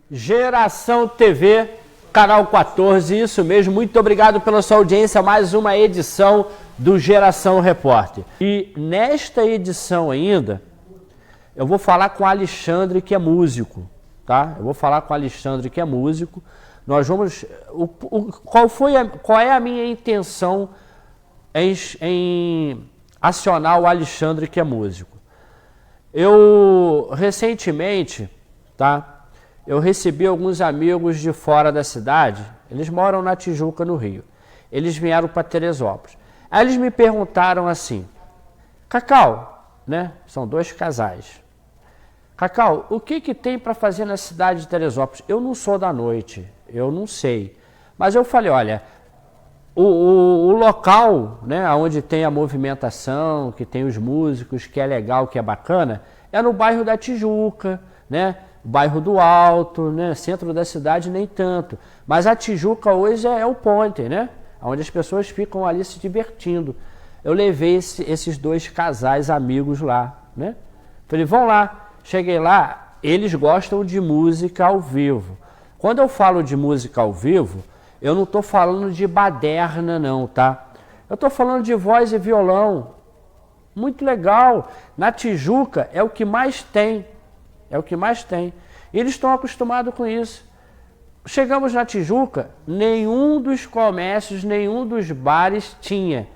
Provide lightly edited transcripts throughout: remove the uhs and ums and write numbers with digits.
Geração TV, canal 14, isso mesmo. Muito obrigado pela sua audiência. Mais uma edição do Geração Repórter. E nesta edição ainda, eu vou falar com o Alexandre, que é músico, tá? Eu vou falar com o Alexandre, que é músico. Nós vamos... Qual é a minha intenção em acionar o Alexandre, que é músico? Eu, recentemente, tá? Eu recebi alguns amigos de fora da cidade, eles moram na Tijuca, no Rio. Eles vieram para Teresópolis. Aí eles me perguntaram assim, Cacau, né? São dois casais. Cacau, o que tem para fazer na cidade de Teresópolis? Eu não sou da noite, eu não sei. Mas eu falei, olha, o local, né, onde tem a movimentação, que tem os músicos, que é legal, que é bacana, é no bairro da Tijuca, né? Bairro do Alto, né? Centro da cidade nem tanto. Mas a Tijuca hoje é o ponte, né? Onde as pessoas ficam ali se divertindo. Eu levei esses dois casais amigos lá, né? Falei, vão lá. Cheguei lá, eles gostam de música ao vivo. Quando eu falo de música ao vivo, eu não estou falando de baderna não, tá? Eu estou falando de voz e violão. Muito legal. Na Tijuca é o que mais tem. É o que mais tem. E eles estão acostumados com isso. Chegamos na Tijuca, nenhum dos comércios, nenhum dos bares tinha,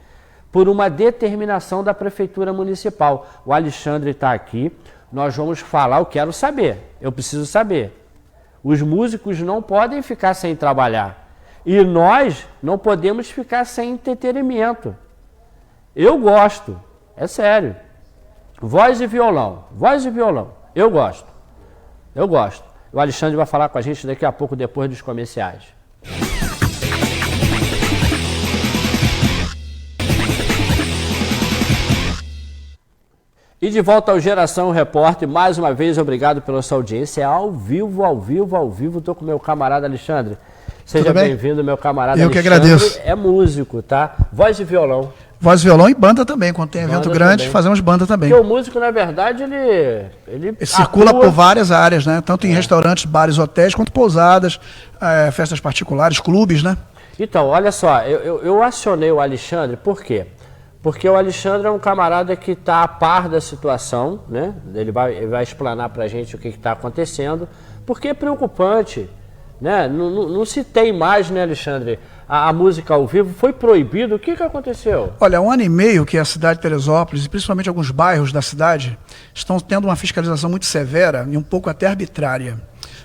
por uma determinação da Prefeitura Municipal. O Alexandre está aqui, nós vamos falar, eu quero saber, eu preciso saber. Os músicos não podem ficar sem trabalhar. E nós não podemos ficar sem entretenimento. Eu gosto, é sério. Voz e violão, eu gosto. Eu gosto. O Alexandre vai falar com a gente daqui a pouco, depois dos comerciais. E de volta ao Geração Repórter, mais uma vez, obrigado pela sua audiência. É ao vivo. Estou com o meu camarada Alexandre. Seja bem-vindo, meu camarada Eu Alexandre. Eu que agradeço. É músico, tá? Voz e violão. Voz, violão e banda também. Quando tem evento grande, também fazemos banda também. Porque o músico, na verdade, ele circula por várias áreas, né? Tanto em restaurantes, bares, hotéis, quanto pousadas, festas particulares, clubes, né? Então, olha só, eu acionei o Alexandre, por quê? Porque o Alexandre é um camarada que está a par da situação, né? Ele vai explanar pra gente o que está acontecendo, porque é preocupante, né? Não se tem mais, né, Alexandre? A música ao vivo foi proibido. O que aconteceu? Olha, há 1 ano e meio que a cidade de Teresópolis, e principalmente alguns bairros da cidade, estão tendo uma fiscalização muito severa e um pouco até arbitrária.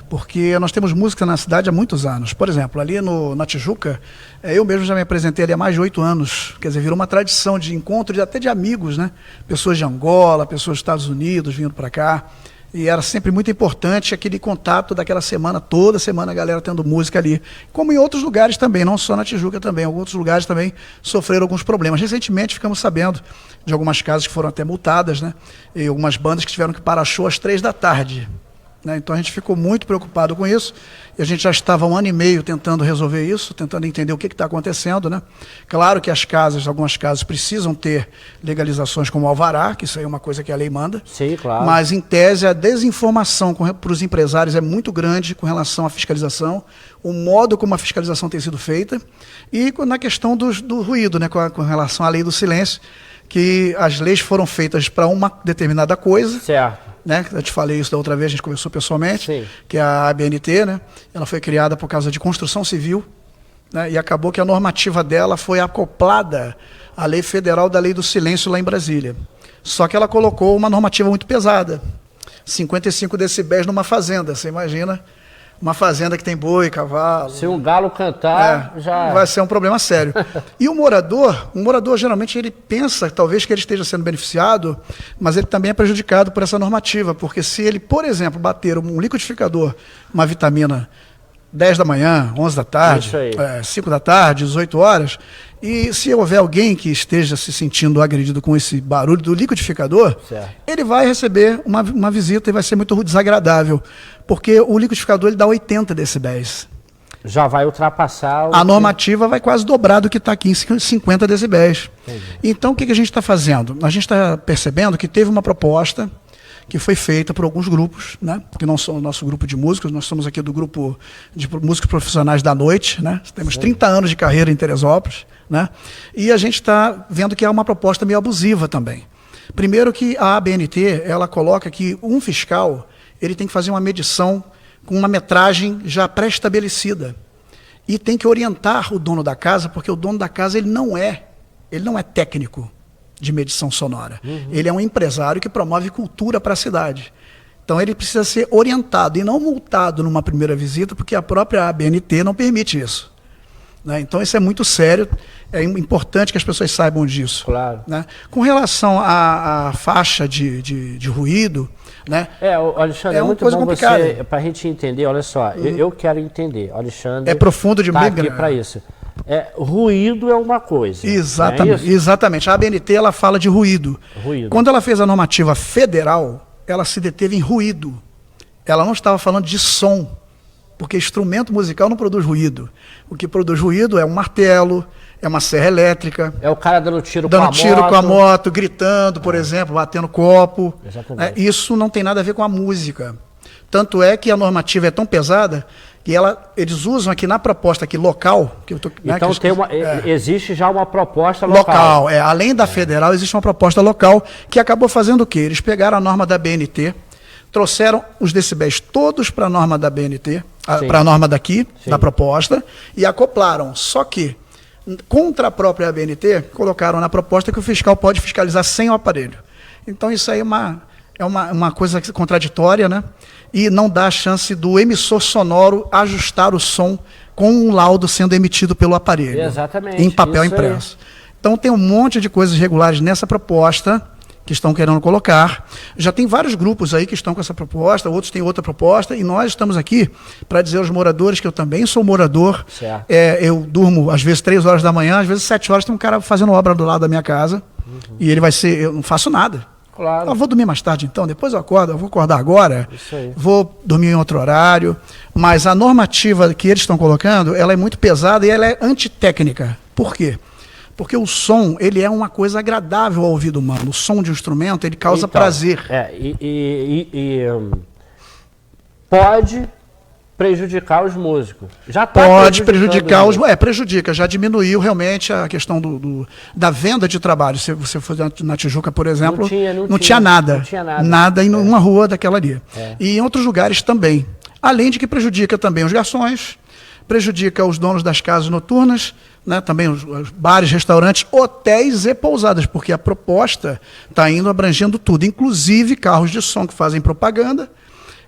Porque nós temos música na cidade há muitos anos. Por exemplo, ali na Tijuca, eu mesmo já me apresentei ali há mais de 8 anos. Quer dizer, virou uma tradição de encontro, até de amigos, né? Pessoas de Angola, pessoas dos Estados Unidos vindo para cá. E era sempre muito importante aquele contato daquela semana, toda semana a galera tendo música ali. Como em outros lugares também, não só na Tijuca também, em outros lugares também sofreram alguns problemas. Recentemente ficamos sabendo de algumas casas que foram até multadas, né? E algumas bandas que tiveram que parar show às 3 da tarde. Né? Então a gente ficou muito preocupado com isso. E a gente já estava há 1 ano e meio tentando resolver isso, tentando entender o que está acontecendo, né? Claro que algumas casas precisam ter legalizações como alvará, que isso aí é uma coisa que a lei manda. Sim, claro. Mas, em tese, a desinformação para os empresários é muito grande com relação à fiscalização, o modo como a fiscalização tem sido feita e na questão do ruído, né? Com relação à lei do silêncio, que as leis foram feitas para uma determinada coisa. Certo. Né? Eu te falei isso da outra vez, a gente conversou pessoalmente. Sim. Que é a ABNT, né? Ela foi criada por causa de construção civil, né? E acabou que a normativa dela foi acoplada à lei federal da lei do silêncio lá em Brasília. Só que ela colocou uma normativa muito pesada, 55 decibéis numa fazenda, você imagina? Uma fazenda que tem boi, cavalo... Se um galo cantar, já... vai ser um problema sério. E o morador geralmente ele pensa, talvez, que ele esteja sendo beneficiado, mas ele também é prejudicado por essa normativa, porque se ele, por exemplo, bater um liquidificador, uma vitamina 10 da manhã, 11 da tarde, 5 da tarde, 18 horas, e se houver alguém que esteja se sentindo agredido com esse barulho do liquidificador, certo, ele vai receber uma visita e vai ser muito desagradável, porque o liquidificador ele dá 80 decibéis. Já vai ultrapassar... A normativa vai quase dobrar do que está aqui em 50 decibéis. Entendi. Então, o que a gente está fazendo? A gente está percebendo que teve uma proposta que foi feita por alguns grupos, né? Que não são o nosso grupo de músicos, nós somos aqui do grupo de músicos profissionais da noite, né? Temos 30 anos de carreira em Teresópolis, né? E a gente está vendo que é uma proposta meio abusiva também. Primeiro que a ABNT, ela coloca que um fiscal, ele tem que fazer uma medição com uma metragem já pré-estabelecida. E tem que orientar o dono da casa, porque o dono da casa ele não é técnico de medição sonora. Ele é um empresário que promove cultura para a cidade. Então ele precisa ser orientado e não multado numa primeira visita, porque a própria ABNT não permite isso. Né? Então isso é muito sério, é importante que as pessoas saibam disso. Claro. Né? Com relação à faixa de ruído, né? Alexandre, é muito bom você, para a gente entender, olha só, eu quero entender, Alexandre. É profundo de tá aqui para isso. Ruído é uma coisa. Exatamente, exatamente. A ABNT ela fala de ruído. Quando ela fez a normativa federal, ela se deteve em ruído. Ela não estava falando de som, porque instrumento musical não produz ruído. O que produz ruído é um martelo, é uma serra elétrica. É o cara dando tiro com a moto, gritando, por exemplo, batendo copo. Isso não tem nada a ver com a música. Tanto é que a normativa é tão pesada que eles usam aqui na proposta aqui local. Que eu tô, então existe já uma proposta local. Além da federal, existe uma proposta local que acabou fazendo o quê? Eles pegaram a norma da BNT, trouxeram os decibéis todos para a norma da BNT, para a norma daqui, da proposta, e acoplaram. Só que, contra a própria ABNT, colocaram na proposta que o fiscal pode fiscalizar sem o aparelho. Então isso aí é uma coisa contraditória, né? E não dá a chance do emissor sonoro ajustar o som com um laudo sendo emitido pelo aparelho. Exatamente. Em papel impresso. Então tem um monte de coisas irregulares nessa proposta que estão querendo colocar. Já tem vários grupos aí que estão com essa proposta, outros têm outra proposta, e nós estamos aqui para dizer aos moradores que eu também sou morador. Eu durmo às vezes 3 horas da manhã, às vezes 7 horas tem um cara fazendo obra do lado da minha casa, e ele vai ser, eu não faço nada. Claro. Eu vou dormir mais tarde então, depois eu acordo, eu vou acordar agora, vou dormir em outro horário, mas a normativa que eles estão colocando, ela é muito pesada e ela é antitécnica. Por quê? Porque o som, ele é uma coisa agradável ao ouvido humano. O som de um instrumento, ele causa prazer. Pode prejudicar os músicos. Já tá pode prejudicar os músicos. Prejudica, já diminuiu realmente a questão da venda de trabalho. Se você for na Tijuca, por exemplo, não tinha nada. Não tinha nada. Nada em uma rua daquela ali. E em outros lugares também. Além de que prejudica também os garçons, prejudica os donos das casas noturnas, né, também os bares, restaurantes, hotéis e pousadas, porque a proposta está indo abrangendo tudo, inclusive carros de som que fazem propaganda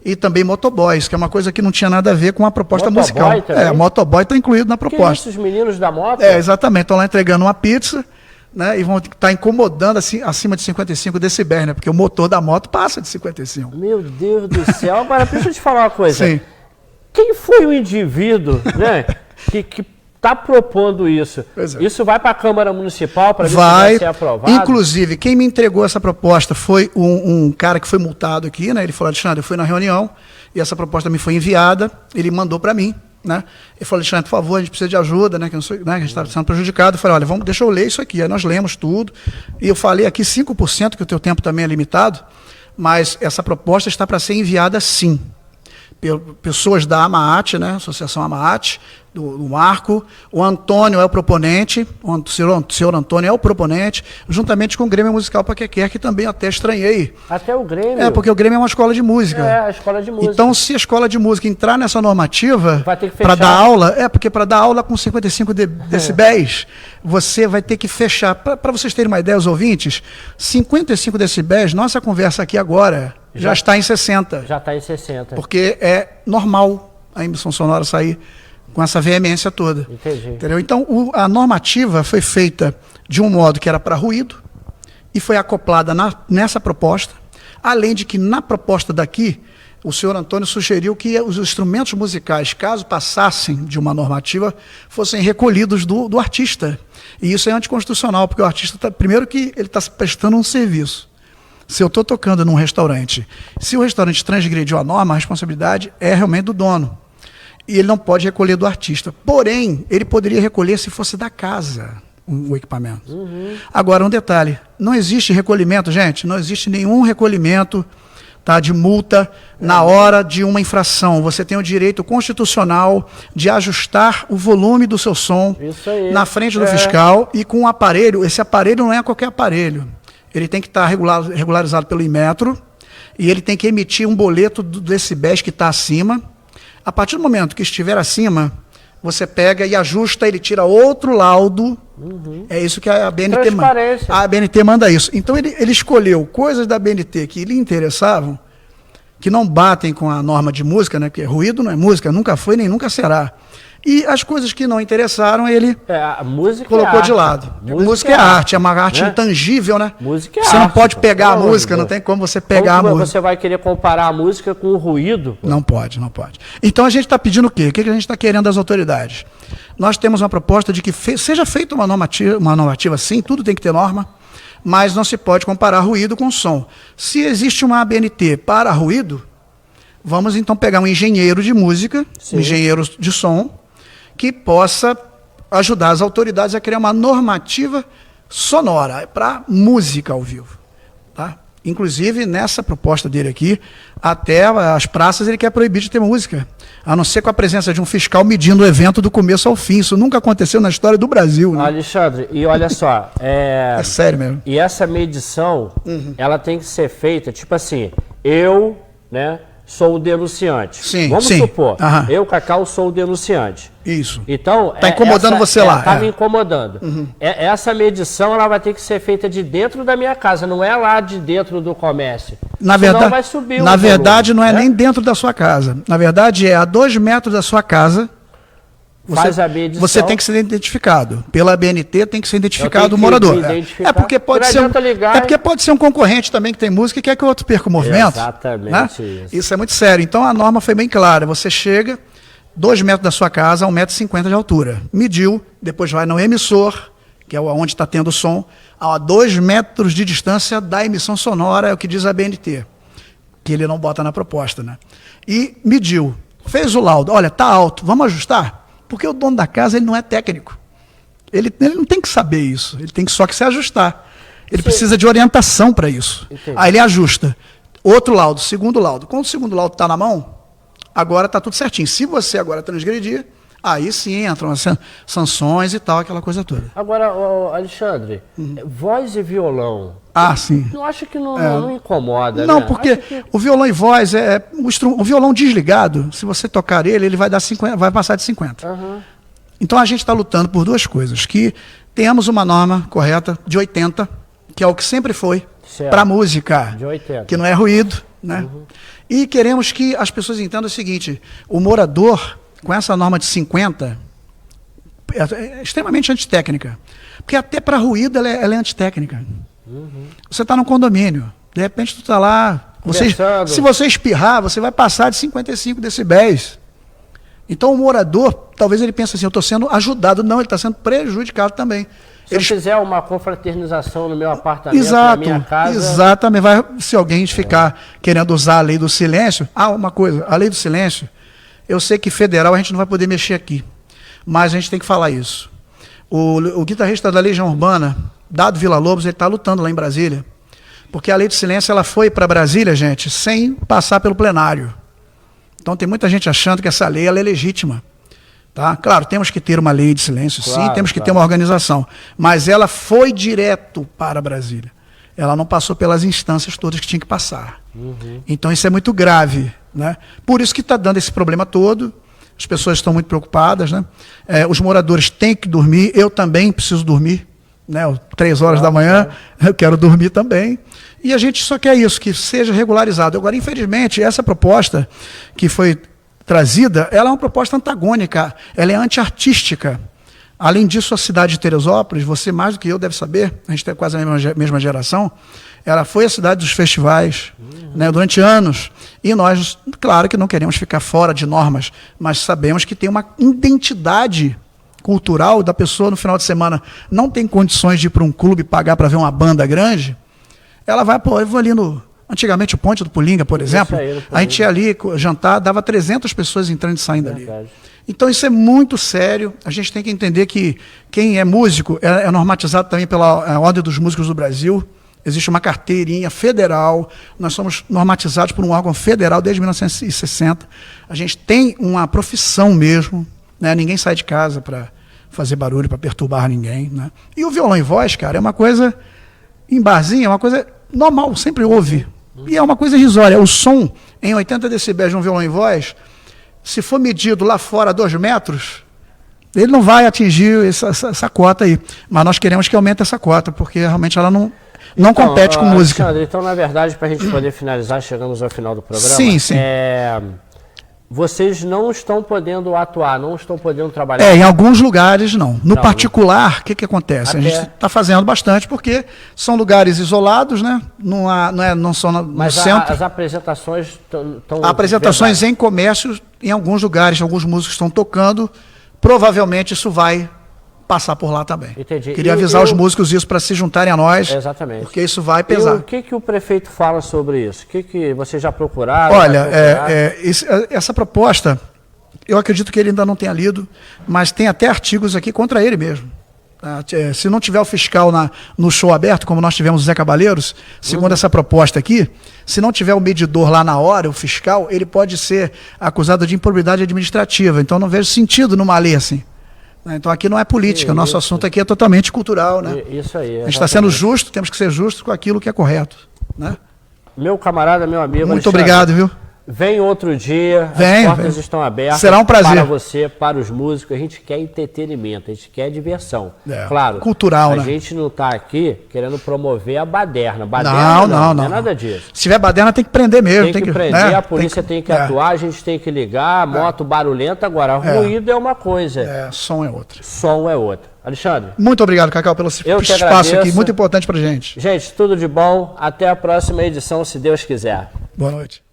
e também motoboys, que é uma coisa que não tinha nada a ver com a proposta musical. Motoboy está incluído na proposta. Que isso, os meninos da moto? Exatamente, estão lá entregando uma pizza, né, e vão estar incomodando assim, acima de 55 decibéis, né, porque o motor da moto passa de 55. Meu Deus do céu. Agora, deixa eu te falar uma coisa. Sim. Quem foi o indivíduo, né, que está propondo isso? Isso vai para a Câmara Municipal para ver se vai ser aprovado? Inclusive, quem me entregou essa proposta foi um cara que foi multado aqui, né? Ele falou: Alexandre, eu fui na reunião e essa proposta me foi enviada, ele mandou para mim, né? Ele falou: Alexandre, por favor, a gente precisa de ajuda, né? Que a gente está sendo prejudicado. Eu falei: olha, deixa eu ler isso aqui. Aí nós lemos tudo e eu falei aqui 5%, que o teu tempo também é limitado, mas essa proposta está para ser enviada sim. Pessoas da AMAAT, né, Associação AMAAT, do Marco, o Antônio é o proponente, o senhor Antônio é o proponente, juntamente com o Grêmio Musical Paquequer, que também até estranhei. Até o Grêmio? Porque o Grêmio é uma escola de música. A escola de música. Então, se a escola de música entrar nessa normativa para dar aula, porque para dar aula com 55 decibéis, você vai ter que fechar. Para vocês terem uma ideia, os ouvintes, 55 decibéis, nossa conversa aqui agora já está em 60. Já está em 60. Porque é normal a emissão sonora sair com essa veemência toda. Entendi. Entendeu? Então, a normativa foi feita de um modo que era para ruído e foi acoplada nessa proposta, além de que na proposta daqui, o senhor Antônio sugeriu que os instrumentos musicais, caso passassem de uma normativa, fossem recolhidos do artista. E isso é anticonstitucional, porque o artista, primeiro que ele está prestando um serviço. Se eu estou tocando num restaurante, se o restaurante transgrediu a norma, a responsabilidade é realmente do dono. E ele não pode recolher do artista. Porém, ele poderia recolher se fosse da casa o equipamento. Agora, um detalhe. Não existe recolhimento, gente. Não existe nenhum recolhimento tá, de multa na hora de uma infração. Você tem o direito constitucional de ajustar o volume do seu som na frente do fiscal e com um aparelho. Esse aparelho não é qualquer aparelho. Ele tem que estar regularizado pelo Inmetro e ele tem que emitir um boleto do decibéis que está acima. A partir do momento que estiver acima, você pega e ajusta, ele tira outro laudo. É isso que a BNT manda. A BNT manda isso. Então ele escolheu coisas da BNT que lhe interessavam, que não batem com a norma de música, né? Porque ruído não é música, nunca foi nem nunca será. E as coisas que não interessaram, ele a música colocou de lado. Música é arte, é uma arte intangível, né? Música é você arte. Você não pode pegar a música, não tem como você pegar a música. Você vai querer comparar a música com o ruído? Não pode, não pode. Então a gente está pedindo o quê? O que a gente está querendo das autoridades? Nós temos uma proposta de que seja feita uma normativa, sim, tudo tem que ter norma, mas não se pode comparar ruído com som. Se existe uma ABNT para ruído, vamos então pegar um engenheiro de música, um engenheiro de som, que possa ajudar as autoridades a criar uma normativa sonora para música ao vivo. Tá? Inclusive, nessa proposta dele aqui, até as praças ele quer proibir de ter música, a não ser com a presença de um fiscal medindo o evento do começo ao fim. Isso nunca aconteceu na história do Brasil. Né? Alexandre, e olha só... É sério mesmo. E essa medição, ela tem que ser feita, tipo assim, eu, né... sou o denunciante. Sim, vamos supor, eu, Cacau, sou o denunciante. Isso. Então, está incomodando você lá. Está me incomodando. Essa medição ela vai ter que ser feita de dentro da minha casa, não é lá de dentro do comércio. Senão vai subir na verdade, não é nem dentro da sua casa. Na verdade, é a 2 metros da sua casa. Faz a medição. Você tem que ser identificado. Pela BNT tem que ser identificado o morador. É porque pode ser um concorrente também que tem música e quer que o outro perca o movimento. Exatamente, né? Isso é muito sério. Então a norma foi bem clara. Você chega 2 metros da sua casa a 1,50 m de altura. Mediu, depois vai no emissor, que é onde está tendo o som, a 2 metros de distância da emissão sonora, é o que diz a BNT, que ele não bota na proposta, né? E mediu, fez o laudo. Olha, está alto, vamos ajustar? Porque o dono da casa ele não é técnico. Ele não tem que saber isso. Ele tem só que se ajustar. Ele precisa de orientação para isso. Entendi. Aí ele ajusta. Outro laudo, segundo laudo. Quando o segundo laudo está na mão, agora está tudo certinho. Se você agora transgredir, aí sim entram as sanções e tal, aquela coisa toda. Agora, Alexandre, voz e violão. Sim. Eu acho que não incomoda, não, né? porque o violão e voz o violão desligado, se você tocar ele vai dar 50, vai passar de 50. Então a gente está lutando por 2 coisas, que tenhamos uma norma correta de 80, que é o que sempre foi para música, de 80. Que não é ruído, né? E queremos que as pessoas entendam o seguinte: o morador com essa norma de 50 é extremamente antitécnica, porque até para ruído ela é antitécnica. Você está num condomínio, de repente tu está lá, se você espirrar, você vai passar de 55 decibéis. Então o morador, talvez ele pense assim, eu estou sendo ajudado. Não, ele está sendo prejudicado também. Se eu fizer uma confraternização no meu apartamento, na minha casa... Exatamente. Se alguém ficar querendo usar a lei do silêncio... uma coisa, a lei do silêncio, eu sei que federal a gente não vai poder mexer aqui, mas a gente tem que falar isso. O guitarrista da Legião Urbana, Dado Villa-Lobos, ele está lutando lá em Brasília, porque a lei do silêncio ela foi para Brasília, gente, sem passar pelo plenário. Então tem muita gente achando que essa lei ela é legítima. Tá? Claro, temos que ter uma lei de silêncio, sim, temos que ter uma organização, mas ela foi direto para Brasília. Ela não passou pelas instâncias todas que tinha que passar. Então isso é muito grave, né? Por isso que está dando esse problema todo. As pessoas estão muito preocupadas, né? Os moradores têm que dormir, eu também preciso dormir, né? 3 horas da manhã, eu quero dormir também. E a gente só quer isso, que seja regularizado. Agora, infelizmente, essa proposta que foi trazida, ela é uma proposta antagônica, ela é antiartística. Além disso, a cidade de Teresópolis, você mais do que eu deve saber, a gente tem quase a mesma geração, ela foi a cidade dos festivais, né, durante anos. E nós, claro que não queremos ficar fora de normas, mas sabemos que tem uma identidade cultural da pessoa no final de semana. Não tem condições de ir para um clube pagar para ver uma banda grande. Ela vai, eu vou ali no... Antigamente o Ponte do Pulinga, por exemplo, a gente ia ali jantar, dava 300 pessoas entrando e saindo ali. Então isso é muito sério. A gente tem que entender que quem é músico é normatizado também pela Ordem dos Músicos do Brasil. existe uma carteirinha federal, nós somos normatizados por um órgão federal desde 1960. A gente tem uma profissão mesmo, né? Ninguém sai de casa para fazer barulho, para perturbar ninguém, né? E o violão e voz, cara, é uma coisa, em barzinho, é uma coisa normal, sempre ouve. E é uma coisa irrisória. O som em 80 decibéis de um violão e voz, se for medido lá fora a 2 metros, ele não vai atingir essa cota aí. Mas nós queremos que aumente essa cota, porque realmente ela não compete com música. Alexandre, então, na verdade, para a gente poder finalizar, chegamos ao final do programa. Sim, sim. Vocês não estão podendo atuar, não estão podendo trabalhar. Em alguns lugares não. No particular, o que acontece? A gente está fazendo bastante porque são lugares isolados, né? Não são no centro. As apresentações estão. Apresentações em comércios, em alguns lugares, alguns músicos estão tocando. Provavelmente isso vai passar por lá também. Entendi. Queria avisar os músicos isso para se juntarem a nós. Exatamente. Porque isso vai pesar. E o que o prefeito fala sobre isso? O que vocês já procuraram? Olha, essa proposta, eu acredito que ele ainda não tenha lido, mas tem até artigos aqui contra ele mesmo. Se não tiver o fiscal no show aberto, como nós tivemos o Zé Cabaleiros, segundo essa proposta aqui, se não tiver o medidor lá na hora, o fiscal, ele pode ser acusado de improbidade administrativa. Então não vejo sentido numa lei assim. Então aqui não é política, o nosso assunto aqui é totalmente cultural, né? Isso aí. A gente está sendo justo, temos que ser justos com aquilo que é correto, né? Meu camarada, meu amigo. Muito obrigado, viu? Vem outro dia, as portas estão abertas. Será um prazer. Para você, para os músicos, a gente quer entretenimento, a gente quer diversão. Claro, cultural, né? A gente não está aqui querendo promover a baderna. Não é nada disso. Se tiver baderna, tem que prender mesmo. Tem que prender, a polícia tem que atuar, a gente tem que ligar, moto barulhenta. Agora, ruído é uma coisa. Som é outra. Som é outra. Alexandre. Muito obrigado, Cacau, pelo espaço aqui, muito importante pra gente. Gente, tudo de bom. Até a próxima edição, se Deus quiser. Boa noite.